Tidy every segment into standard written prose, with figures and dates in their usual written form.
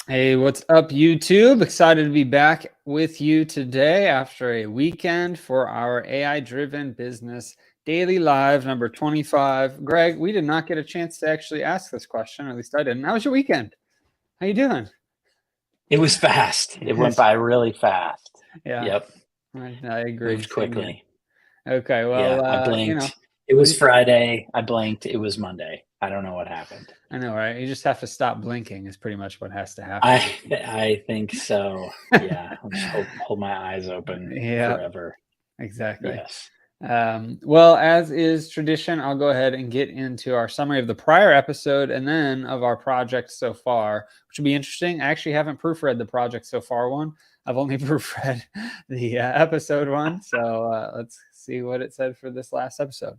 Hey, what's up, YouTube? Excited to be back with you today after a weekend for our AI-driven business daily live number 25. Greg, we did not get a chance to actually ask this question, or at least I didn't. How was your weekend? How you doing? It was fast. It went by really fast. Yeah, Yep, I agree. moved Same here. quickly. Okay, Yeah, well, I you know, blinked. It we was just, Friday. I blinked. It was Monday. I don't know what happened. I know, right? You just have to stop blinking is pretty much what has to I happen. I think so. Yeah, I'll just hold my eyes open Yeah, forever. exactly. Yes. Well, as is tradition, I'll go ahead and get into our summary of the prior episode and then of our project so far, which will be interesting. I actually haven't proofread the project so far one. I've only proofread the episode one. So let's see what it said for this last episode.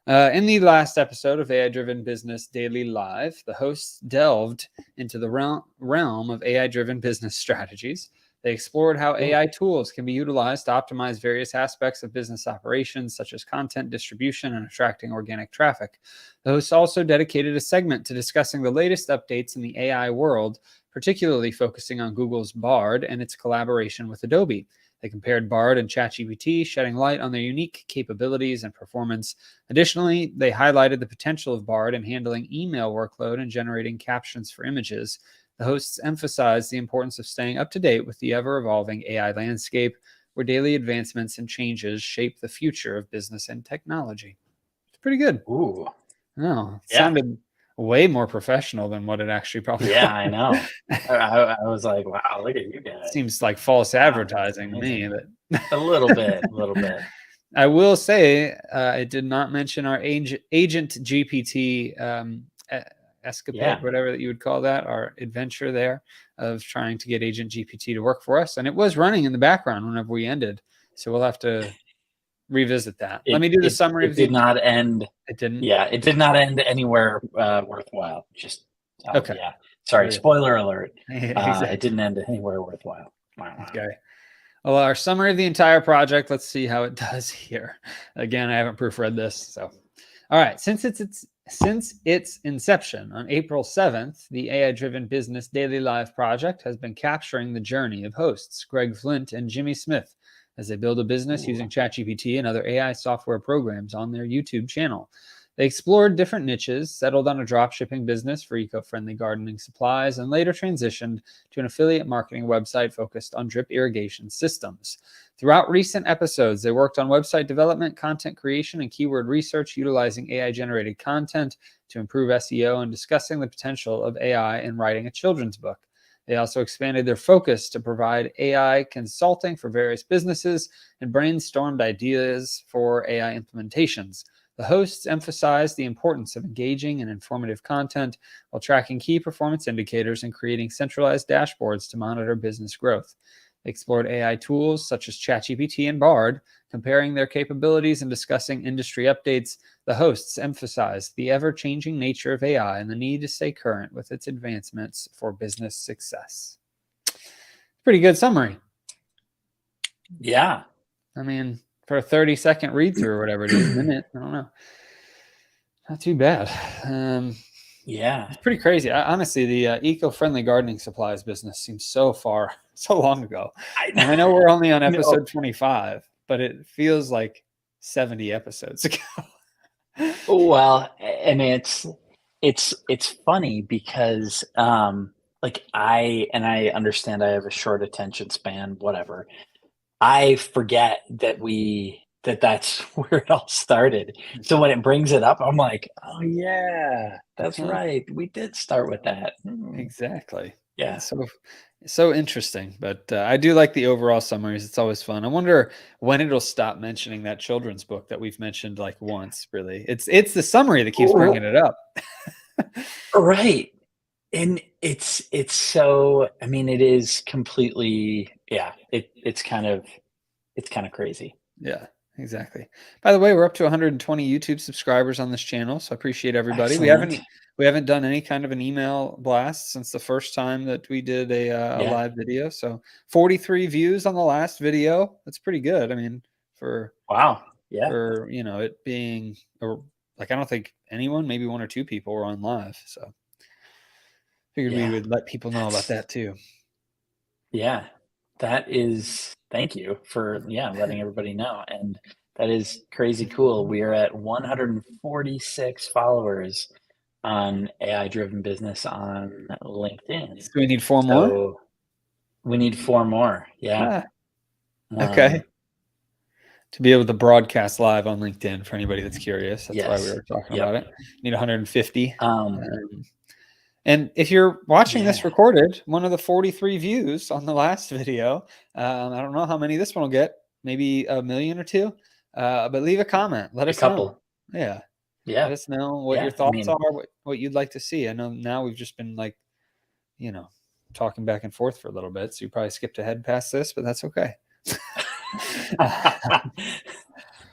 In the last episode of AI Driven Business Daily Live, the hosts delved into the realm of AI driven business strategies. They explored how Ooh. AI tools can be utilized to optimize various aspects of business operations, such as content distribution and attracting organic traffic. The hosts also dedicated a segment to discussing the latest updates in the AI world, particularly focusing on Google's Bard and its collaboration with Adobe. They compared Bard and ChatGPT, shedding light on their unique capabilities and performance. Additionally, they highlighted the potential of Bard in handling email workload and generating captions for images. The hosts emphasized the importance of staying up to date with the ever evolving AI landscape, where daily advancements and changes shape the future of business and technology. It's pretty good. Ooh. No, it Yeah. sounded way more professional than what it actually probably Yeah, I was. know. I was like, wow, look at you guys. Seems like false Wow, that's advertising to amazing. me, but A little bit, a little bit. I will say it did not mention our agent GPT escapade, Yeah. whatever that you would call that, our adventure there of trying to get agent GPT to work for us. And it was running in the background whenever we ended. So we'll have to revisit that. Let It me do the it summary it of the. did not end. It didn't. Yeah, it did not end anywhere worthwhile. Just Okay. yeah. Sorry, Yeah. spoiler alert. It Exactly. didn't end anywhere worthwhile. Wow, wow. Okay. Well, our summary of the entire project, let's see how it does here. Again, I haven't proofread this. So, all right. Since its inception on April 7th, the AI-driven Business Daily Live project has been capturing the journey of hosts Greg Flint and Jimmy Smith as they build a business Ooh. using ChatGPT and other AI software programs on their YouTube channel. They explored different niches, settled on a drop shipping business for eco-friendly gardening supplies, and later transitioned to an affiliate marketing website focused on drip irrigation systems. Throughout recent episodes, they worked on website development, content creation, and keyword research utilizing AI generated content to improve SEO and discussing the potential of AI in writing a children's book. They also expanded their focus to provide AI consulting for various businesses and brainstormed ideas for AI implementations. The hosts emphasized the importance of engaging and informative content while tracking key performance indicators and creating centralized dashboards to monitor business growth. They explored AI tools such as ChatGPT and Bard, comparing their capabilities and discussing industry updates. The hosts emphasized the ever changing nature of AI and the need to stay current with its advancements for business success. Pretty good summary. Yeah. I mean, for a 30-second read through or whatever it is, minute, I don't know. Not too bad. Yeah. It's pretty crazy. Honestly, the eco-friendly gardening supplies business seems so far, so long ago. And I know we're only on No. episode 25, but it feels like 70 episodes ago. Well, and it's funny because like I understand I have a short attention span, whatever. I forget that's where it all started. So when it brings it up, I'm like, "Oh yeah, that's Huh, right. We did start with that." exactly. Yeah. It's so interesting, but I do like the overall summaries. It's always fun. I wonder when it'll stop mentioning that children's book that we've mentioned like once. Really, it's the summary that keeps bringing it up. Right. And it's so I mean, it is completely yeah, it's kind of crazy. Yeah, exactly. By the way, we're up to 120 YouTube subscribers on this channel, so I appreciate everybody. We Excellent. haven't we haven't done any kind of an email blast since the first time that we did a Yeah. live video. So 43 views on the last video. That's pretty good. I mean, for Wow. Yeah. for it being like I don't think anyone, maybe one or two people were on live. So Figured we Yeah. would let people know about that too. Yeah. Thank you for letting everybody know. And that is crazy cool. We are at 146 followers on AI driven business on LinkedIn. So we need 4 more? So we need 4 more. Yeah. Ah, okay. To be able to broadcast live on LinkedIn for anybody that's curious. That's why we Yes. were talking Yep. about it. Need 150. Um, And if you're watching this yeah. recorded, one of the 43 views on the last video, I don't know how many this one will get, maybe 1 million or 2, but leave a comment. Let A us know. couple. Yeah. Yeah. Let us know what your Yeah. I thoughts mean, are, what you'd like to see. I know now we've just been like, talking back and forth for a little bit, so you probably skipped ahead past this, but that's okay.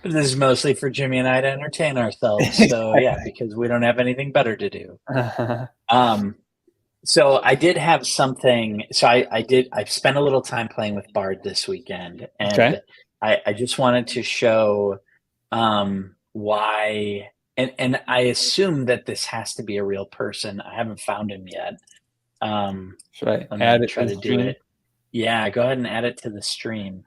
this is mostly for Jimmy and I to entertain ourselves. So yeah, because we don't have anything better to do. Um, so I did have something. So I spent a little time playing with Bard this weekend, Okay. and I just wanted to show why. And I assume that this has to be a real person. I haven't found him yet. Should I Let add me it try to the to do stream? it. Yeah, go ahead and add it to the stream.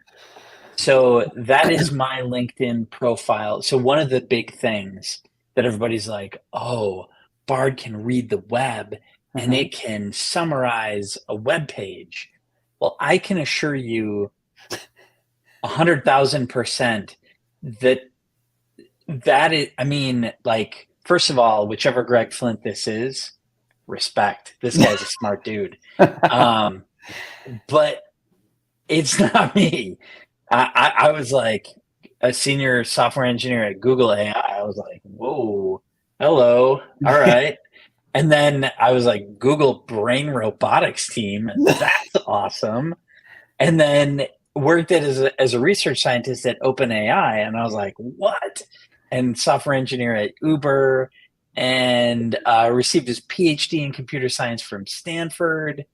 So that is my LinkedIn profile. So one of the big things that everybody's like, oh, Bard can read the web and Uh-huh. it can summarize a web page. Well, I can assure you 100,000% that that is, I mean, like, first of all, whichever Greg Flint this is, respect. This guy's a smart dude. Um, but it's not me. I was like a senior software engineer at Google AI. I was like, whoa, hello, all right. And then I was like, Google Brain Robotics team. That's awesome. And then worked it as a research scientist at OpenAI. And I was like, what? And software engineer at Uber and received his PhD in computer science from Stanford.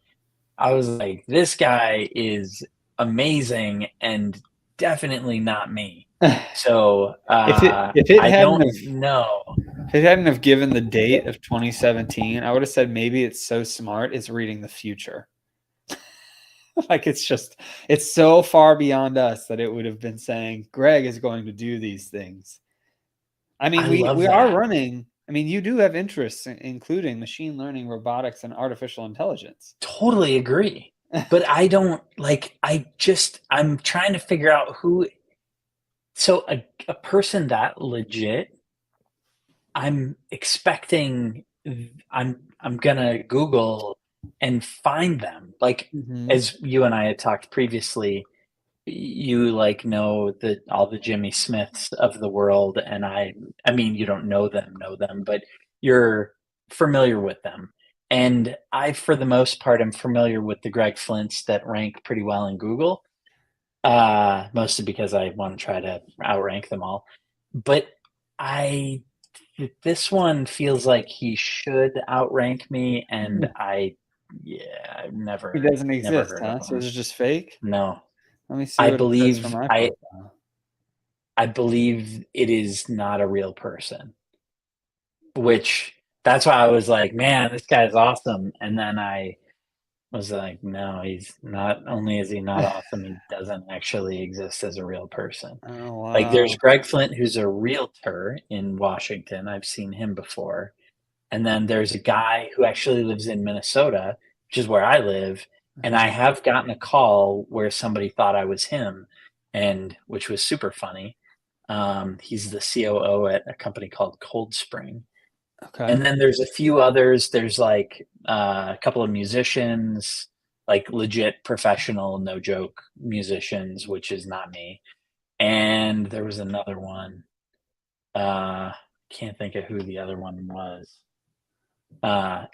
I was like, this guy is amazing and definitely not me. So If it I hadn't don't have know. if it hadn't have given the date of 2017, I would have said maybe it's so smart it's reading the future. Like it's so far beyond us that it would have been saying Greg is going to do these things. I mean, I we love we are that. I'm you do have interests including machine learning, robotics, and artificial intelligence. Totally agree. But I don't like, I'm trying to figure out who. So a person that legit, I'm expecting, I'm gonna Google and find them. Like, Mhm. as you and I had talked previously, you like know all the Jimmy Smiths of the world, and I mean you don't know them, but you're familiar with them. And I, for the most part, am familiar with the Greg Flints that rank pretty well in Google, mostly because I want to try to outrank them all. But I this one feels like he should outrank me, and I've He never doesn't never exist, heard of huh? So him. it's just fake. No. Let me see I what it says for believe my I profile. I believe it is not a real person, which that's why I was like, man, this guy's awesome. And then I was like, no, he's not only is he not awesome, he doesn't actually exist as a real person. Oh Like there's wow. Greg Flint, who's a realtor in Washington. I've seen him before. And then there's a guy who actually lives in Minnesota, which is where I live. And I Uh-huh. have gotten a call where somebody thought I was him, and which was super funny. He's the COO at a company called Cold Spring. Okay. And then there's a few others. There's like a couple of musicians, like legit professional, no joke musicians, which is not me. And there was another one. Can't think of who the other one was.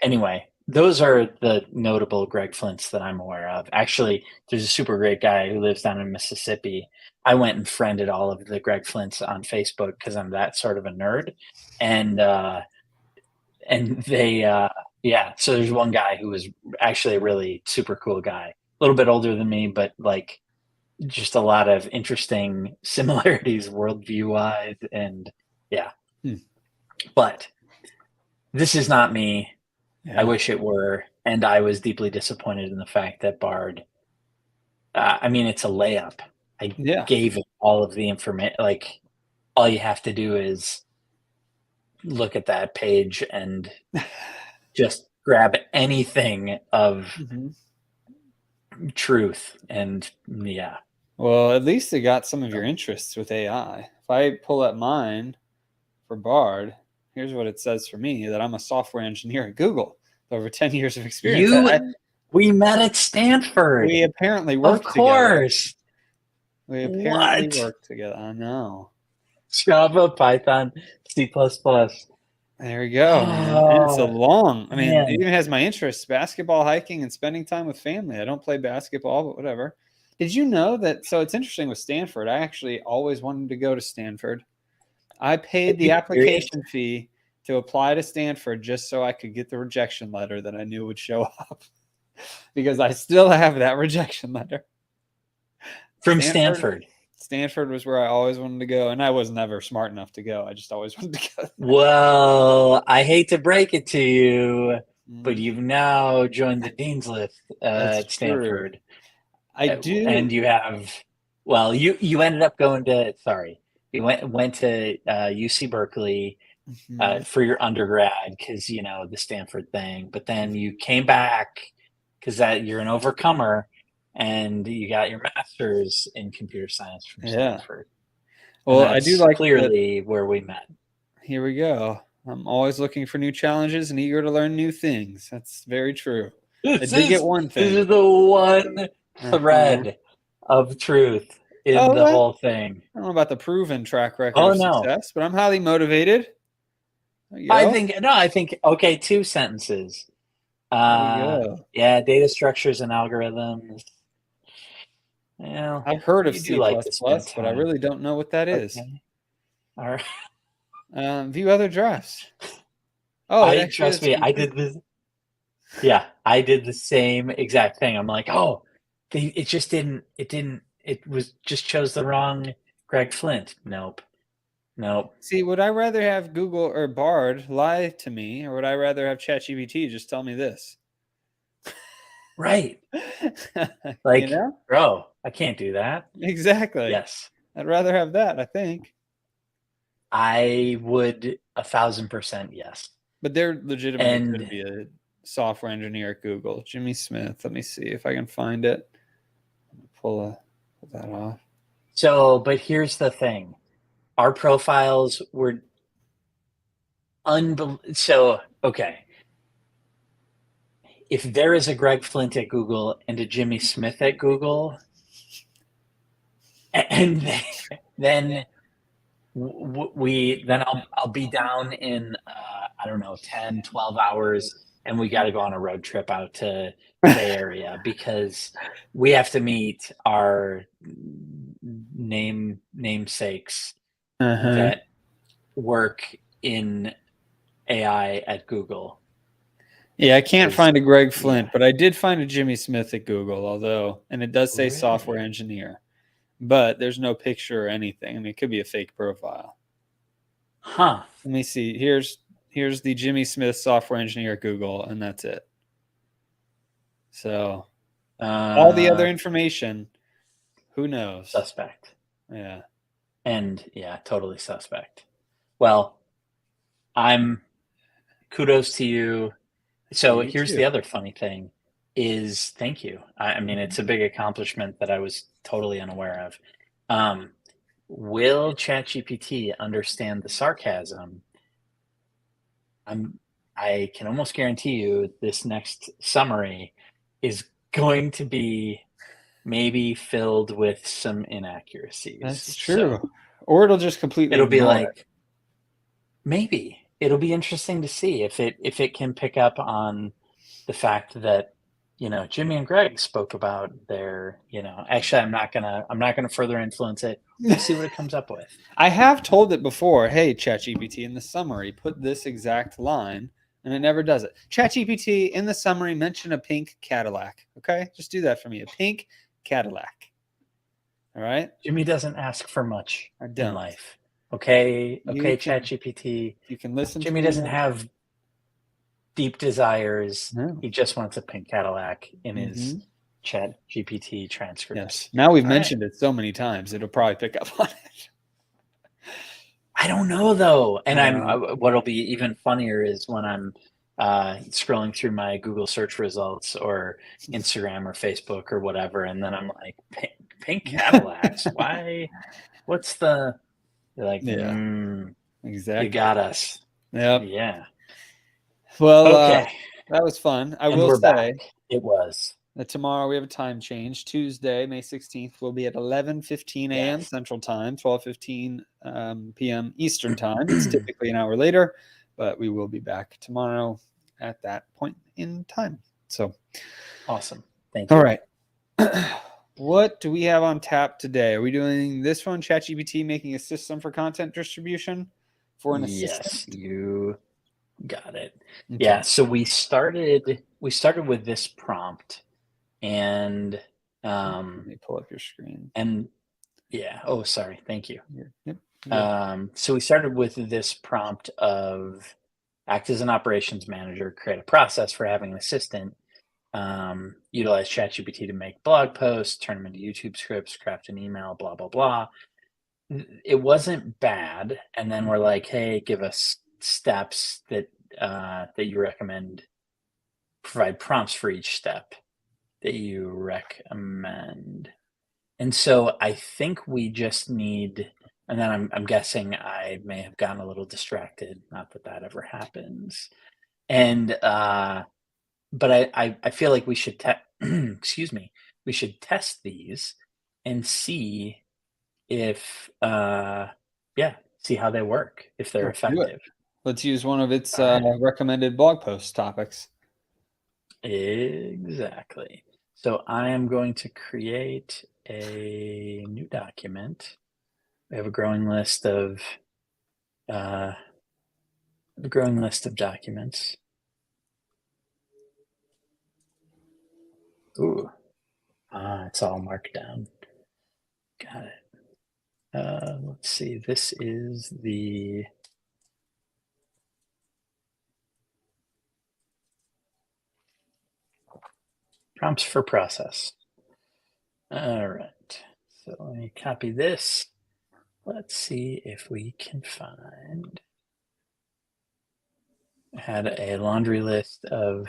Anyway, those are the notable Greg Flints that I'm aware of. Actually, there's a super great guy who lives down in Mississippi. I went and friended all of the Greg Flints on Facebook because I'm that sort of a nerd, and they yeah. So there's one guy who was actually a really super cool guy, a little bit older than me, but like just a lot of interesting similarities worldview wise, and yeah. Hmm. But this is not me. I Yeah. wish it were. And I was deeply disappointed in the fact that Bard, I mean, it's a layup. I Yeah. gave it all of the information. Like, all you have to do is look at that page and just grab anything of Mhm. truth. And yeah. Well, at least it got some of your interests with AI. If I pull up mine for Bard, here's what it says for me, that I'm a software engineer at Google with over 10 years of experience. We met at Stanford. We apparently Of work together. course. We apparently What? work together. I know. Java, Python, C++. There we go, man. And it's a Oh, long, I mean, it man. even has my interests: basketball, hiking, and spending time with family. I don't play basketball, but whatever. Did you know that? So it's interesting with Stanford. I actually always wanted to go to Stanford. I Are paid the you serious? application fee to apply to Stanford just so I could get the rejection letter that I knew would show up because I still have that rejection letter. From Stanford, Stanford. Stanford was where I always wanted to go, and I was never smart enough to go. I just always wanted to go. Well, I hate to break it to you, but Mm, you've now joined the dean's list that's at true. Stanford. I do. And you have, well, you ended up going to, sorry, you went to UC Berkeley Mhm. for your undergrad because, you know, the Stanford thing, but then you came back because that you're an overcomer and you got your master's in computer science from Yeah. Stanford. And Well, I do that's like that. clearly where we met. Here we go. I'm always looking for new challenges and eager to learn new things. That's very true. I This did get is one this thing. is the one Uh-huh. thread of truth in Oh, the well, whole thing. I don't know about the proven track record Oh of no. success, but I'm highly motivated. There you go. I think okay, two sentences. There we go. Yeah, data structures and algorithms. Well, I've heard of you do C++, like to spend but I time. really don't know what that is. Okay. All right. View other drafts. Oh, it I actually trust is me, I featured. did this. Yeah, I did the same exact thing. I'm like, oh, it just it was just chose the wrong Greg Flint. Nope. Nope. See, would I rather have Google or Bard lie to me, or would I rather have ChatGPT just tell me this? Right. You Like, know? bro, I can't do that. Exactly. Yes. I'd rather have that, I think. I would 1,000% yes. But there legitimately could And be a software engineer at Google. Jimmy Smith. Let me see if I can find it. Pull that off. so, but here's the thing. Our profiles were unbelievable. So, okay. If there is a Greg Flint at Google and a Jimmy Smith at Google, and then then I'll be down in I don't know 10, 12 hours, and we got to go on a road trip out to the Bay Area because we have to meet our namesakes Uh-huh. that work in AI at Google. Yeah, I can't Because find a Greg yeah, Flint, but I did find a Jimmy Smith at Google, and it does say software really, engineer, but there's no picture or anything. I mean, it could be a fake profile. huh? Let me see. Here's the Jimmy Smith software engineer at Google, and that's it. So all the other Uh, information, who knows? Suspect, Yeah. and yeah, totally suspect. Well, I'm kudos to you. So You here's the too. other funny thing is thank you. I mean, it's a big accomplishment that I was totally unaware of. Um, will ChatGPT understand the sarcasm? I'm I can almost guarantee you this next summary is going to be maybe filled with some inaccuracies. That's So true. Or it'll just completely it'll be ignore it. like maybe it'll be interesting to see if it can pick up on the fact that you know Jimmy and Greg spoke about their you know actually I'm not gonna further influence it. We'll see what it comes up with. I have told it before, hey, ChatGPT, in the summary, put this exact line, and it never does it. ChatGPT, in the summary, mention a pink Cadillac. Okay? Just do that for me. A pink Cadillac. All right? Jimmy doesn't ask for much I in don't. life. Okay, You okay, can ChatGPT. you can listen to Jimmy me doesn't now. have deep desires. No. He just wants a pink Cadillac in his Mhm. ChatGPT transcripts. Yes. Now we've All right. mentioned it so many times, it'll probably pick up on it. I don't know though. And Uh, what'll be even funnier is when I'm scrolling through my Google search results or Instagram or Facebook or whatever, and then I'm like, pink Cadillacs? Why? What's the? You're like, yeah, you exactly. got us. Yep. Yeah. Well, Okay. that was fun. I And will we're say back. It was. that tomorrow we have a time change. Tuesday, May 16th, will be at 11:15 a.m. Yes. Central Time, 12:15 p.m. Eastern Time. It's typically an hour later, but we will be back tomorrow at that point in time. So, Awesome. Thank all you. right. What do we have on tap today? Are we doing this one, ChatGPT making a system for content distribution for an assistant? Yes, you got it. Okay. Yeah, so we started with this prompt and Let me pull up your screen. and yeah, oh sorry, thank you. Yep. Good. So we started with this prompt of act as an operations manager, create a process for having an assistant, utilize ChatGPT to make blog posts, turn them into YouTube scripts, craft an email, blah blah blah. It wasn't bad, and then we're like, hey, give us steps that you recommend, provide prompts for each step that you recommend. And so I think we just need, and then I'm guessing I may have gotten a little distracted, not that that ever happens. And but I feel like we should excuse me, we should test these and see if yeah, see how they work, if they're Let's do it. effective. Let's use one of its All right. recommended blog post topics. Exactly. So I am going to create a new document. We have a growing list of documents. Ooh, it's all marked down. Got it. Let's see. This is the prompts for process. All right. So let me copy this. Let's see if we can find. I had a laundry list of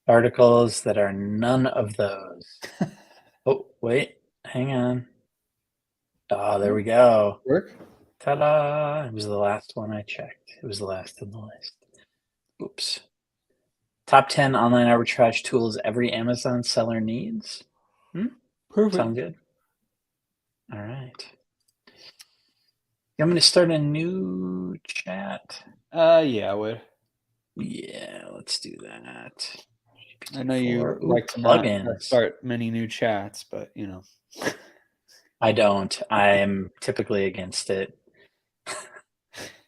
articles that are none of those. Oh, wait, hang on. Oh, there we go. Work? Ta-da! It was the last one I checked. It was the last in the list. Oops. Top 10 online arbitrage tools every Amazon seller needs. Perfect. Sound good? All right. I'm going to start a new chat. Yeah, I would. Yeah, let's do that. I know you GPT-4. Ooh, like to not plugins. start many new chats, but you know. I don't. I'm typically against it.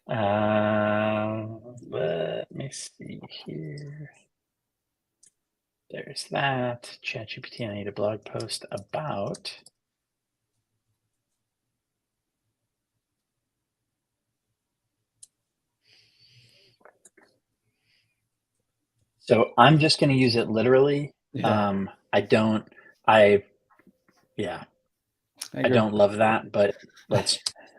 Let me see here. There's that. ChatGPT, I need a blog post about. So I'm just going to use it literally. Yeah. I don't, I, yeah, I I agree. don't love that, but let's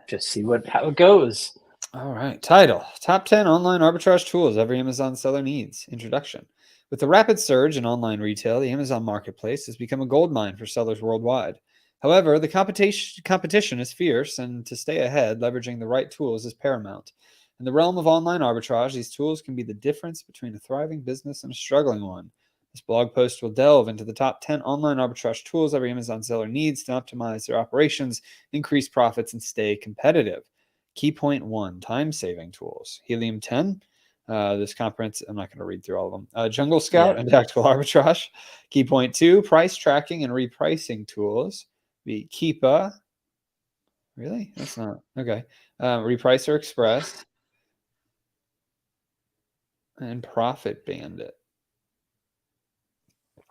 just see how it goes. All right. Title: Top 10 online arbitrage tools every Amazon seller needs. Introduction. With the rapid surge in online retail, the Amazon marketplace has become a goldmine for sellers worldwide. However, the competition is fierce, and to stay ahead, leveraging the right tools is paramount. In the realm of online arbitrage, these tools can be the difference between a thriving business and a struggling one. This blog post will delve into the top 10 online arbitrage tools every Amazon seller needs to optimize their operations, increase profits, and stay competitive. Key point 1, time-saving tools. Helium 10, this comprehensive, I'm not going to read through all of them. Jungle Scout Yeah. and Tactical Arbitrage. Key point 2, price tracking and repricing tools. The Keepa. Really? That's not, okay. Repricer Express. And Profit Bandit. I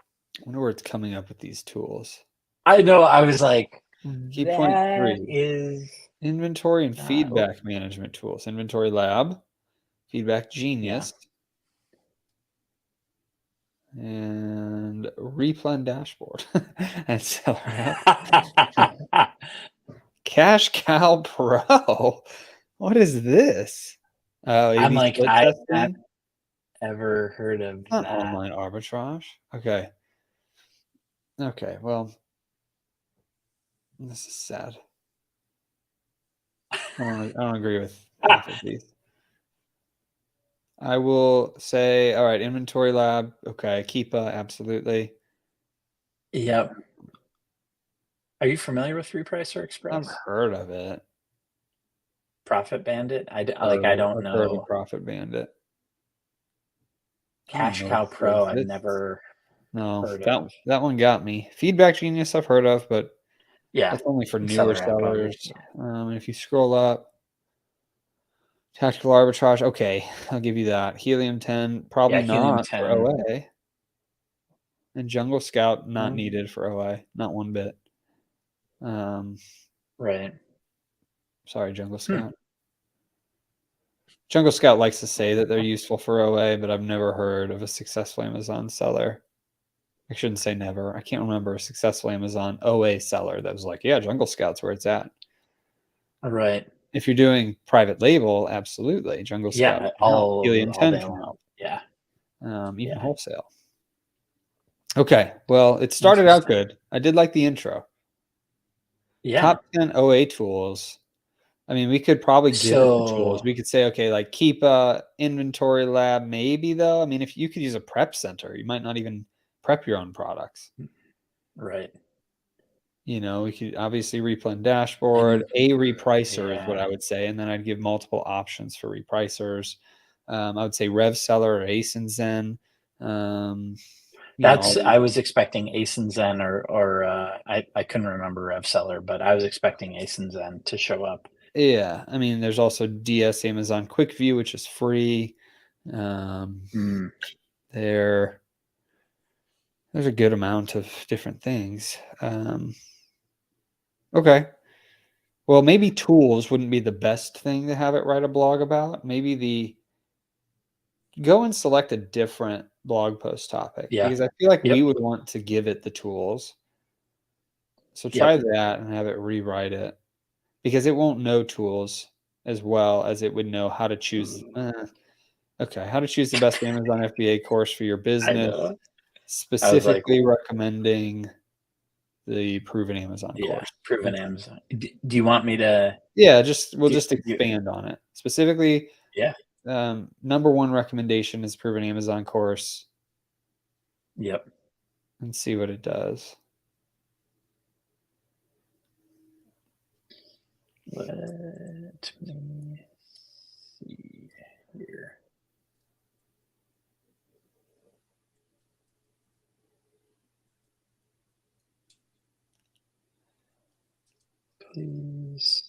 wonder where it's coming up with these tools. I know. I was like, Key point that 3, is inventory and not, feedback management tools. Inventory Lab, Feedback Genius, and Replan Dashboard, and Seller App. Cash Cow Pro. What is this? Oh, I'm A/B like, split I have testing. not ever heard of Not that. online arbitrage. Okay. Okay. Well, this is sad. I don't agree with half of these. I will say, all right, Inventory Lab. Okay. Keepa, absolutely. Yep. Are you familiar with Repricer I've Express? heard of it. Profit Bandit? I I've don't heard of know. Profit Bandit. I don't Cash know Cow if it Pro, I've exists. never No, heard that of. that one got me. Feedback Genius, I've heard of, but Yeah. that's only for newer Seller app, sellers. obviously. And if you scroll up, Tactical Arbitrage, okay, I'll give you that. Helium 10, probably Yeah, Helium not for 10. OA. And Jungle Scout, not Um, needed for OA, not one bit. right. Sorry, Jungle Hmm. Scout. Jungle Scout likes to say that they're useful for OA, but I've never heard of a successful Amazon seller. I shouldn't say never. I can't remember a successful Amazon OA seller that was like, yeah, Jungle Scout's where it's at. Right. If you're doing private label, absolutely. Jungle Scout Yeah, can help. Helium all 10 day can long. help. Yeah. Even Yeah. wholesale. Okay. Well, it started out Interesting. good. I did like the intro. Yeah. Top 10 OA tools. I mean, we could probably give it the tools. So We could say, okay, like keep a inventory lab, maybe though. I mean, if you could use a prep center, you might not even prep your own products. right. We could obviously replan dashboard. And A repricer is what yeah. I would say, and then I'd give multiple options for repricers. I would say Rev Seller or Ace Zen. That's I was expecting Ace and Zen or I couldn't remember Rev Seller, but I was expecting Ace and Zen to show up. Yeah, I mean, there's also DS Amazon Quick View, which is free. Mm. There's a good amount of different things. Okay. Well, maybe tools wouldn't be the best thing to have it write a blog about. Maybe go and select a different blog post topic Yeah. because I feel like we Yep. would want to give it the tools. So try Yep. that and have it rewrite it because it won't know tools as well as it would know how to choose. Okay, how to choose the best Amazon FBA course for your I business, know. I was like, specifically recommending the proven Amazon yeah, course. proven Okay. Amazon. Do you want me to Yeah, we'll do just you expand on it. Specifically, yeah. number one recommendation is proven Amazon course Yep. and see what it does. Let me see here. Please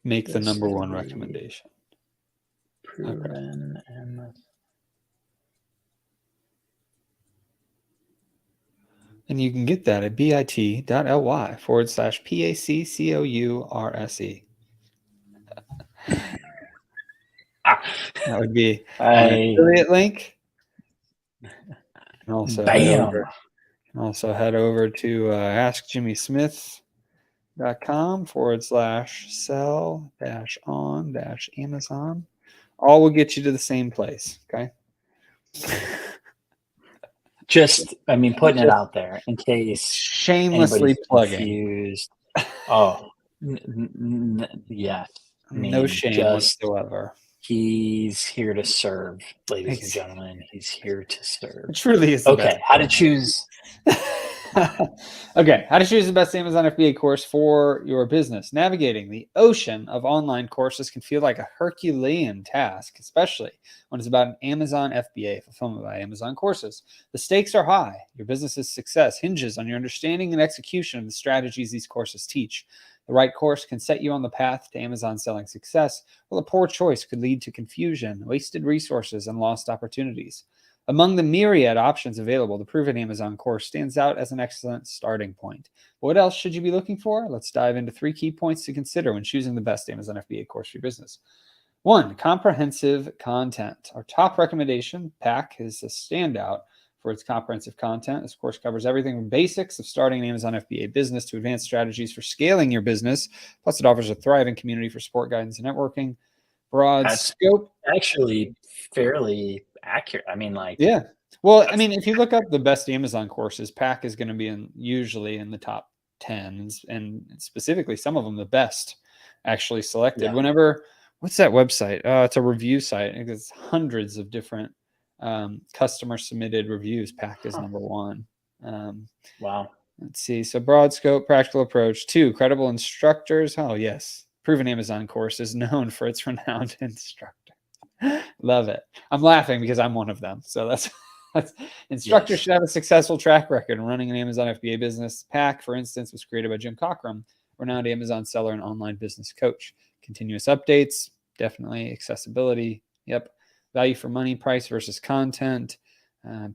Make the this number one be recommendation. Okay. proven and And you can get that at bit.ly/PACCOURSE. That would be my I affiliate link. And also bam. head over to askjimmysmith.com/sell-on-Amazon. All will get you to the same place. Okay. Just I mean putting it Just out there in case shamelessly anybody's plugging. confused. Oh, yes. I No mean, shame just whatsoever. he's here to serve, ladies and It's, gentlemen. He's here to serve. it truly is the best. Okay, how to choose. Okay, how to choose the best Amazon FBA course for your business. Navigating the ocean of online courses can feel like a Herculean task, especially when it's about an Amazon FBA, fulfillment by Amazon courses. The stakes are high. Your business's success hinges on your understanding and execution of the strategies these courses teach. The right course can set you on the path to Amazon selling success, while a poor choice could lead to confusion, wasted resources, and lost opportunities. Among the myriad options available, the Proven Amazon course stands out as an excellent starting point. What else should you be looking for? Let's dive into 3 key points to consider when choosing the best Amazon FBA course for your business. 1, comprehensive content. Our top recommendation, PAC, is a standout for its comprehensive content. This course covers everything from basics of starting an Amazon FBA business to advanced strategies for scaling your business. Plus, it offers a thriving community for support, guidance, and networking. Broad That's scope. actually fairly accurate. I mean, like, Yeah. Well, I mean, if you look up the best Amazon courses, PAC is going to be usually in the top 10, and specifically some of them the best actually selected. yeah. Whenever, what's that website? It's a review site. It's hundreds of different customer submitted reviews. PAC is Huh. number 1. Wow. Let's see. So broad scope, practical approach. 2, credible instructors. Oh, yes. Proven Amazon course is known for its renowned instructor. Love it. I'm laughing because I'm one of them. So that's instructors Yes. should have a successful track record in running an Amazon FBA business. PAC, for instance, was created by Jim Cockrum, renowned Amazon seller and online business coach. Continuous updates, definitely. Accessibility, yep. Value for money, price versus content.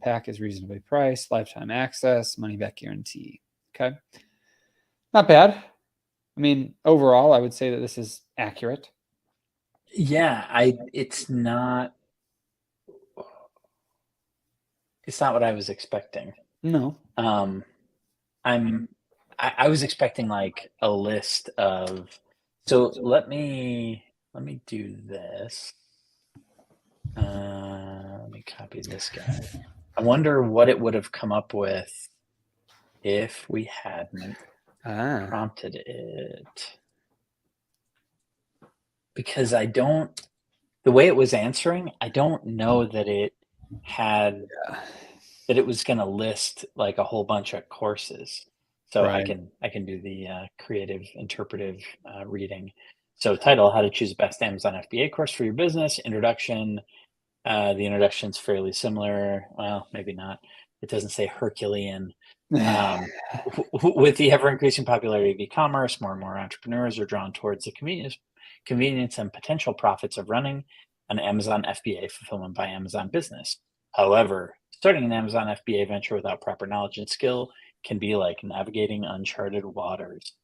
PAC is reasonably priced. Lifetime access, money back guarantee. Okay, not bad. I mean, overall, I would say that this is accurate. Yeah, it's not what I was expecting. No. Um, I was expecting like a list of, so let me do this. Let me copy this guy. I wonder what it would have come up with if we hadn't prompted it. Because the way it was answering, I don't know that it had that it was going to list like a whole bunch of courses. So Right. I can do the creative interpretive reading. So title: How to choose the best Amazon FBA course for your business. Introduction. The introduction's fairly similar. Well, maybe not. It doesn't say Herculean. With the ever-increasing popularity of e-commerce, more and more entrepreneurs are drawn towards the convenience and potential profits of running an Amazon FBA fulfillment by Amazon business. However, starting an Amazon FBA venture without proper knowledge and skill can be like navigating uncharted waters.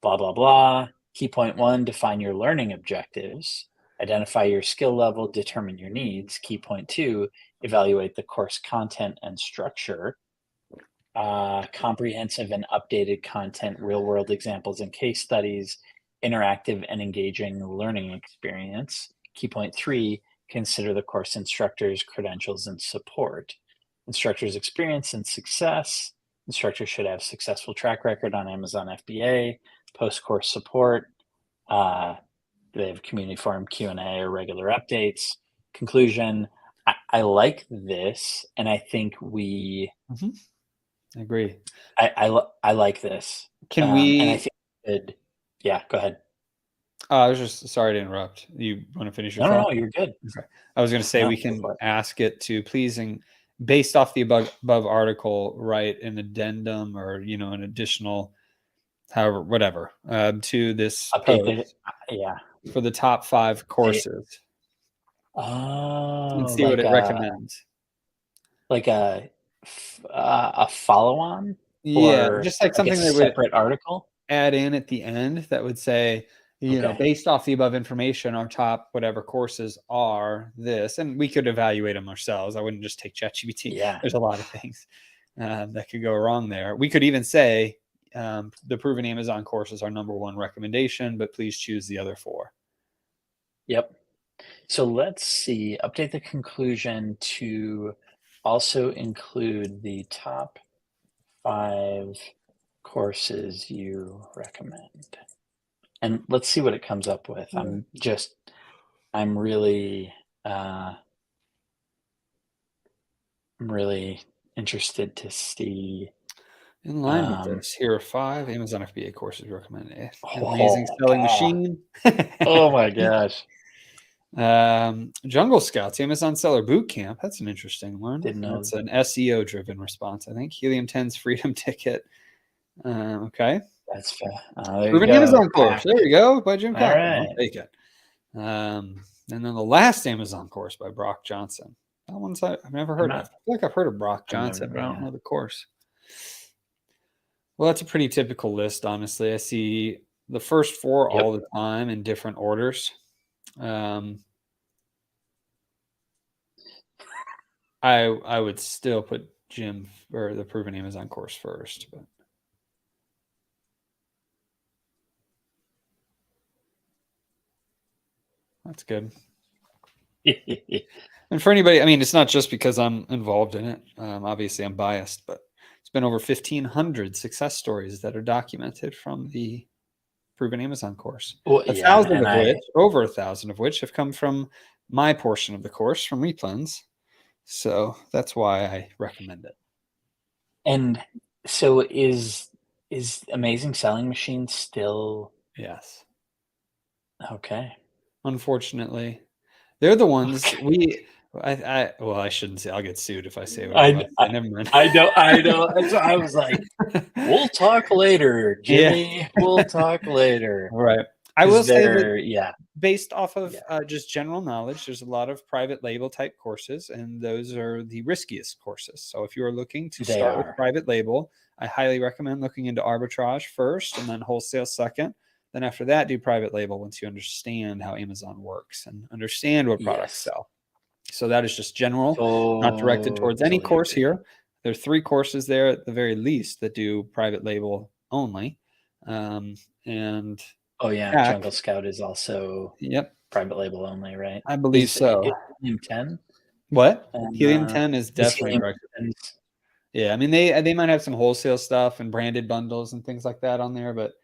Blah, blah, blah. Key point 1, define your learning objectives. Identify your skill level, determine your needs. Key point 2, evaluate the course content and structure. Comprehensive and updated content, real-world examples and case studies, interactive and engaging learning experience. Key point 3, consider the course instructor's credentials and support. Instructor's experience and success. Instructors should have successful track record on Amazon FBA, post-course support. They have community forum Q&A or regular updates. Conclusion, I like this, and I think we... I agree. I like this. Can we... And I think good. Yeah, go ahead. I was just sorry to interrupt. You want to finish your thought? No, you're good. Okay. I was going to say we can ask it to please, based off the above article, write an addendum or an additional, however, whatever, to this post. For the top 5 courses. And see what it recommends. Like a follow-on. Yeah, or just like something that would separate article. Add in at the end that would say, based off the above information, our top whatever courses are this, and we could evaluate them ourselves. I wouldn't just take ChatGPT. Yeah, there's a lot of things that could go wrong there. We could even say the Proven Amazon courses are number 1 recommendation, but please choose the other 4. Yep. So let's see. Update the conclusion to also include the top 5 courses you recommend. And let's see what it comes up with. I'm really interested to see. In line with this, here are 5 Amazon FBA courses recommended. Amazing selling machine. Oh my gosh. Jungle Scouts, Amazon Seller Bootcamp. That's an interesting one. Didn't know. That's an SEO driven response, I think. Helium 10's Freedom Ticket. Okay. That's fair. Proven Amazon course. There you go. By Jim Cockrum. Right. I'll take it. And then the last Amazon course by Brock Johnson. That one's I've never I'm heard of. not. I feel like I've heard of Brock I've Johnson, never. but I don't Yeah. know the course. Well, that's a pretty typical list, honestly. I see the first four all Yep. the time in different orders. Um, I would still put Jim or the Proven Amazon course first, but that's good. And for anybody, I mean, it's not just because I'm involved in it. Obviously, I'm biased, but it's been over 1,500 success stories that are documented from the Proven Amazon course. Well, A yeah, thousand and of which, I over 1,000 of which, have come from my portion of the course from Replens. So that's why I recommend it. and so is Amazing Selling Machine still Yes. okay? Unfortunately, they're the ones Okay. well, I shouldn't say. I'll get sued if I say what I'm I about to say. Never mind. I know, I know. And so I was like, "We'll talk later, Yeah. Jimmy. We'll talk later." All right. I will Because say that they're yeah, based off of yeah, just general knowledge, there's a lot of private label type courses, and those are the riskiest courses. So if you are looking to they start with are. private label, I highly recommend looking into arbitrage first and then wholesale second. Then after that, do private label once you understand how Amazon works and understand what products Yes. sell. So that is just general, not directed towards any Totally course agree. here. There are 3 courses there at the very least that do private label only. And Oh, yeah, Jack, Jungle Scout is also yep, private label only, right? I believe Is so. Helium 10 What? and, Helium 10 is is definitely Helium direct. 10's Yeah, I mean they might have some wholesale stuff and branded bundles and things like that on there, but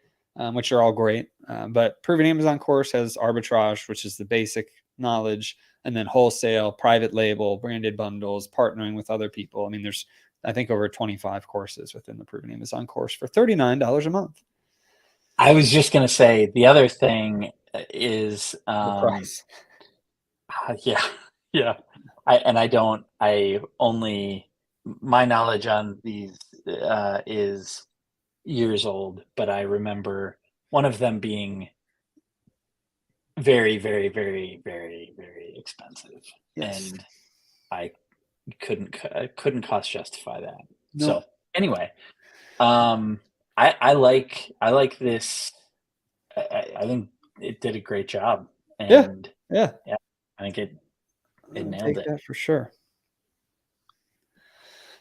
which are all great. But Proven Amazon course has arbitrage, which is the basic knowledge, and then wholesale, private label, branded bundles, partnering with other people. I mean, there's I think over 25 courses within the Proven Amazon course for $39 a month. I was just gonna say the other thing is, The price. yeah, yeah. I don't I only my knowledge on these, is years old, but I remember one of them being very, very, very, very, very expensive, Yes. and I I couldn't cost justify that. So, No. anyway, I like this. I think it did a great job, Yeah. and Yeah. yeah, I think it I'll nailed take it. that for sure.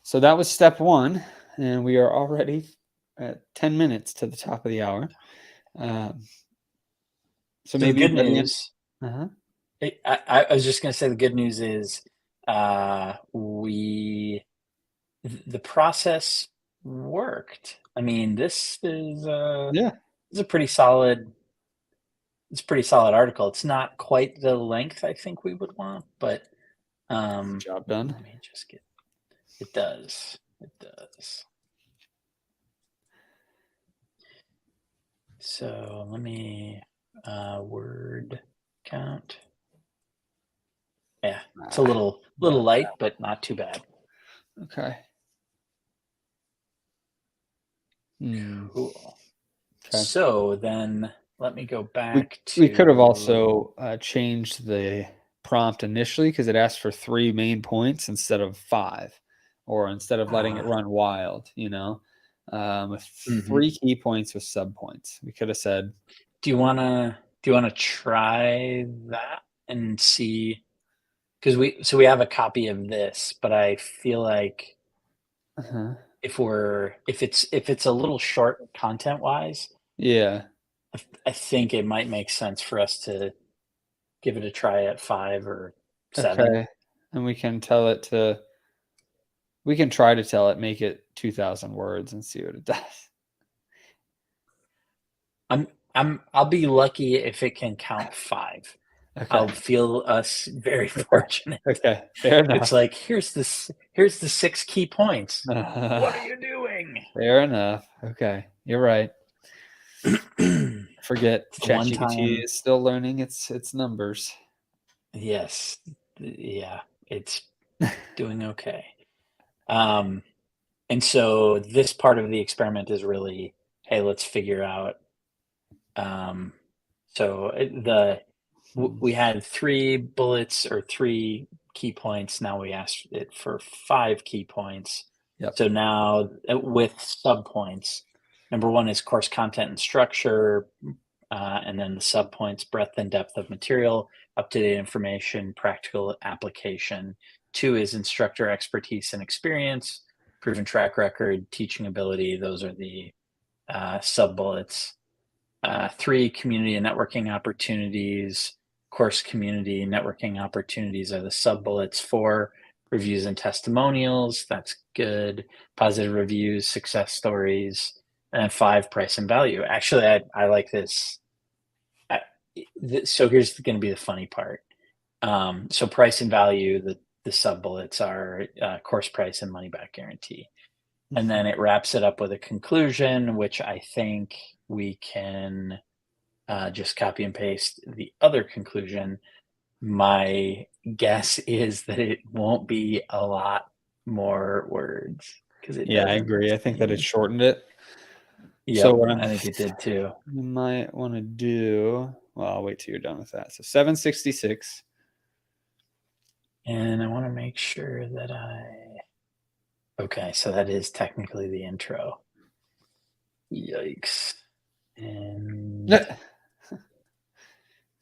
So that was step one, and we are already at 10 minutes to the top of the hour. Um, so So the maybe good by the end. news, Uh-huh. I was just gonna say the good news is, we the process worked. I mean, Yeah, is a pretty solid it's a pretty solid article. It's not quite the length I think we would want, but, gets the job done. let me just get it does. It does. So let me, word count. Yeah, it's a little About light, but not too bad. that. Okay. Hmm. Cool. Okay. So then let me go We back we could have to also changed the prompt initially because it asked for 3 main points instead of 5, or instead of letting it uh, run wild. With mhm. 3 key points with sub points. We could have said, Do you wanna try that and see? Because we have a copy of this, but I feel like uh-huh. if it's a little short content-wise, Yeah. I think it might make sense for us to give it a try at 5 or 7. Okay. And we can try to tell it, make it 2,000 words and see what it does. I'll be lucky if it can count 5. Okay. I'll feel us very Okay. fortunate. Okay. Fair It's enough. like, here's the 6 key points. What are you doing?" Fair enough. Okay. You're right. Forget It's the one ChatGPT time. is still learning its numbers. Yes. Yeah, it's doing okay. Um, and so this part of the experiment is really, hey, let's figure out. Um, so we Mm. had 3 bullets or 3 key points. Now we asked it for 5 key points. Yep. So now with subpoints, number 1 is course content and structure, and then the subpoints, breadth and depth of material, up-to-date information, practical application. 2 is instructor expertise and experience, proven track record, teaching ability. Those are the sub-bullets. 3, community and networking opportunities, course community networking opportunities are the sub-bullets. 4, reviews and testimonials. That's good. Positive reviews, success stories. And then 5, price and value. Actually, I like this. So here's going to be the funny part. So price and value, the sub-bullets are course price and money back guarantee. And then it wraps it up with a conclusion, which I think we can just copy and paste the other conclusion. My guess is that it won't be a lot more words because it Yeah, I doesn't agree. I think that it seem. shortened it. So Yep, what I think it did too. you might want to do, well, I'll wait till you're done with that. So 766. And I want to make sure that okay, so that is technically the intro. Yikes. And There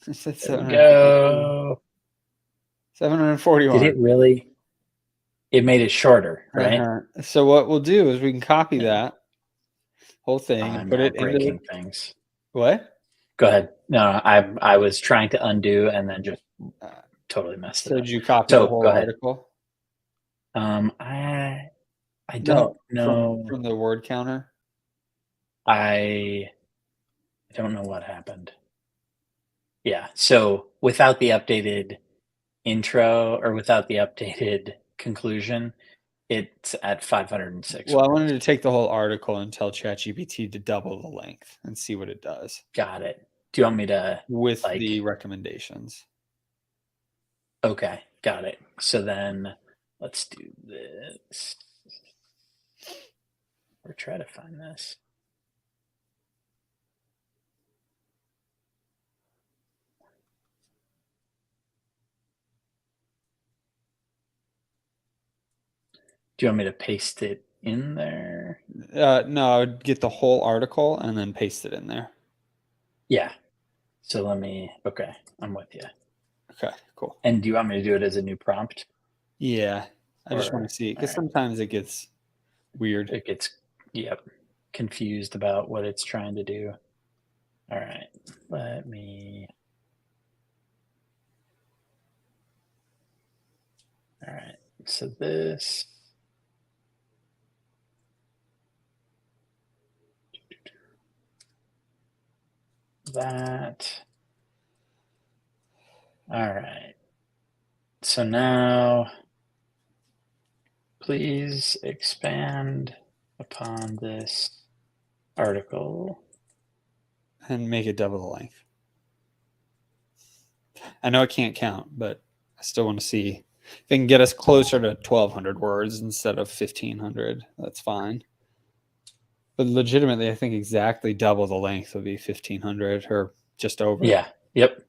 we go. 741. Did it really? It made it shorter, right? So what we'll do is we can copy that whole thing and I'm put now it into breaking things. what? Go ahead. No, I was trying to undo and then just totally messed it So up. did you copy the So whole go ahead. article? I don't No, know. from the word counter. I don't know what happened. Yeah. So without the updated intro or without the updated conclusion, it's at 506 Well, I words. wanted to take the whole article and tell ChatGPT to double the length and see what it does Got it. Do you want me to with like? the recommendations. Okay, got it. So then let's do this. Or try to find this. Do you want me to paste it in there? No, I would get the whole article and then paste it in there. Yeah. So let me, okay, I'm with you. Okay, cool. And do you want me to do it as a new prompt? Yeah, I just want to see because sometimes it gets weird. It gets, yep, confused about what it's trying to do. All right, let me, all right, so this, that, all right. So now, please expand upon this article. And make it double the length. I know it can't count, but I still want to see if it can get us closer to 1,200 words instead of 1,500. That's fine. But legitimately, I think exactly double the length would be 1,500 or just over. Yeah, yep.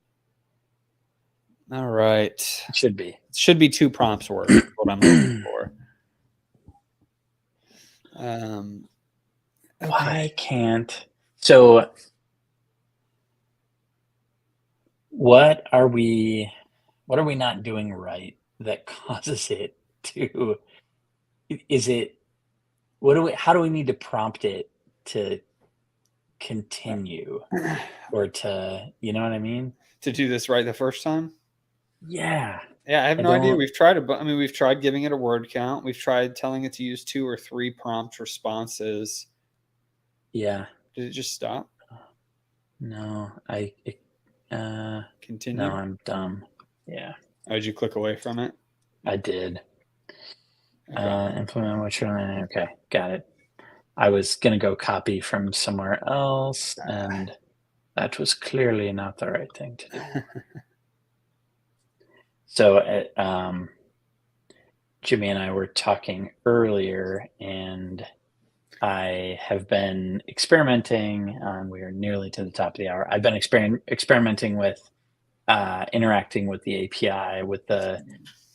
All right. It should be. It should be 2 prompts worth. What I'm looking for. Okay. Why can't, so what are we not doing right that causes it to, is it, how do we need to prompt it to continue or to, you know what I mean? To do this right the first time? Yeah. Yeah, I have I no idea. don't, We've tried we've tried giving it a word count. We've tried telling it to use 2 or 3 prompt responses. yeah. Did it just stop? No, Continue? no, I'm dumb. Yeah, Oh, did you click away from it? I did. Okay. Implement what you're learning. Okay, got it. I was gonna go copy from somewhere else, and that was clearly not the right thing to do. So, Jimmy and I were talking earlier, and I have been experimenting. We are nearly to the top of the hour. I've been experimenting with interacting with the API with the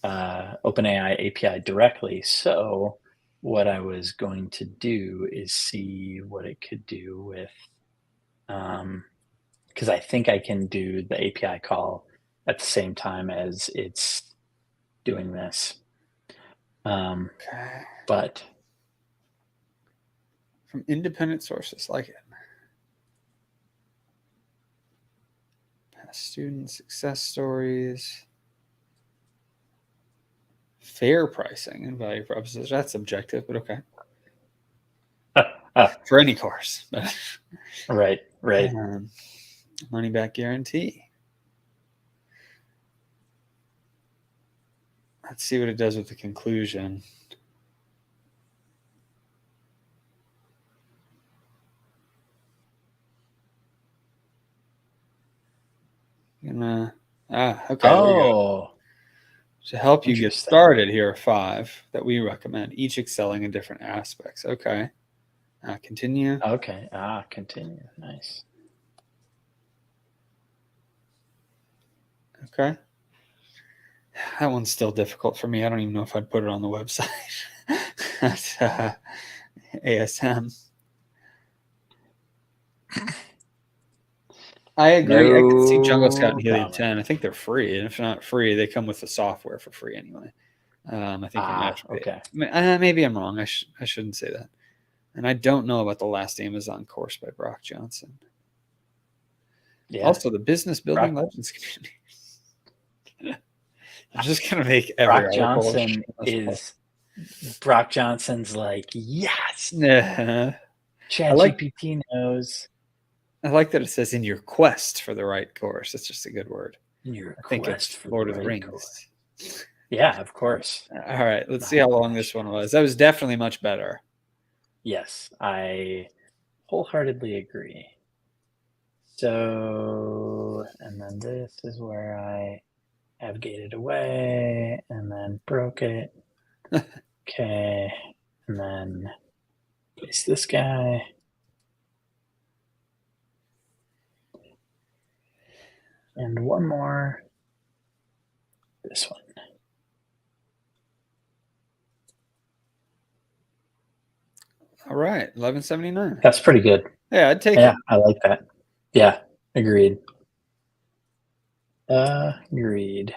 OpenAI API directly. So what I was going to do is see what it could do with, because I think I can do the API call at the same time as it's doing this. Okay. But From independent sources, like it. Past student success stories. Fair pricing and value proposition. That's subjective, but okay. For any course. right. Money back guarantee. Let's see what it does with the conclusion. Okay. Oh, To help you get interesting. started, here are 5 that we recommend, each excelling in different aspects. Okay. Continue. Okay. Continue. Nice. Okay. That one's still difficult for me. I don't even know if I'd put it on the website. That's ASM. I agree. I could see Jungle Scout and Helium 10. I think they're free. And if not free, they come with the software for free anyway. I think you might have to pay. Okay. Maybe I'm wrong. I shouldn't say that. And I don't know about the last Amazon course by Brock Johnson. Yeah. Also, the Business Building Legends community. I'm just gonna make every Brock Johnson Brock Johnson's like, yes. ChatGPT knows. I like that it says in your quest for the right course. It's just a good word. In your I think it's Lord of the Rings. Course. Yeah, of course. All right, let's see how long this one was. That was definitely much better. Yes, I wholeheartedly agree. So, and then this is where I navigated away and then broke it. Okay, and then place this guy. And one more. This one. All right, 1179. That's pretty good. Yeah, I'd take it. Yeah, I like that. Yeah, agreed. Agreed.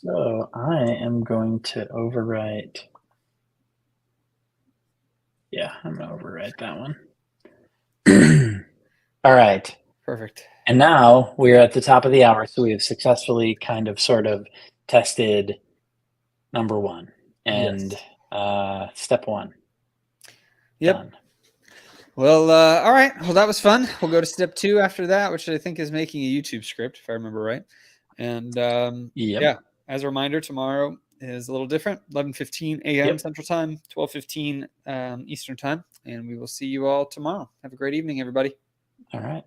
So I am going to overwrite. Yeah, I'm going to overwrite that one. All right. Perfect. And now we're at the top of the hour. So we have successfully kind of sort of tested number 1 and step 1. Yep. Done. Well, all right. Well, that was fun. We'll go to step 2 after that, which I think is making a YouTube script, if I remember right. And yeah, as a reminder, tomorrow is a little different. 11:15 a.m. Central Time, 12:15 Eastern Time. And we will see you all tomorrow. Have a great evening, everybody. All right.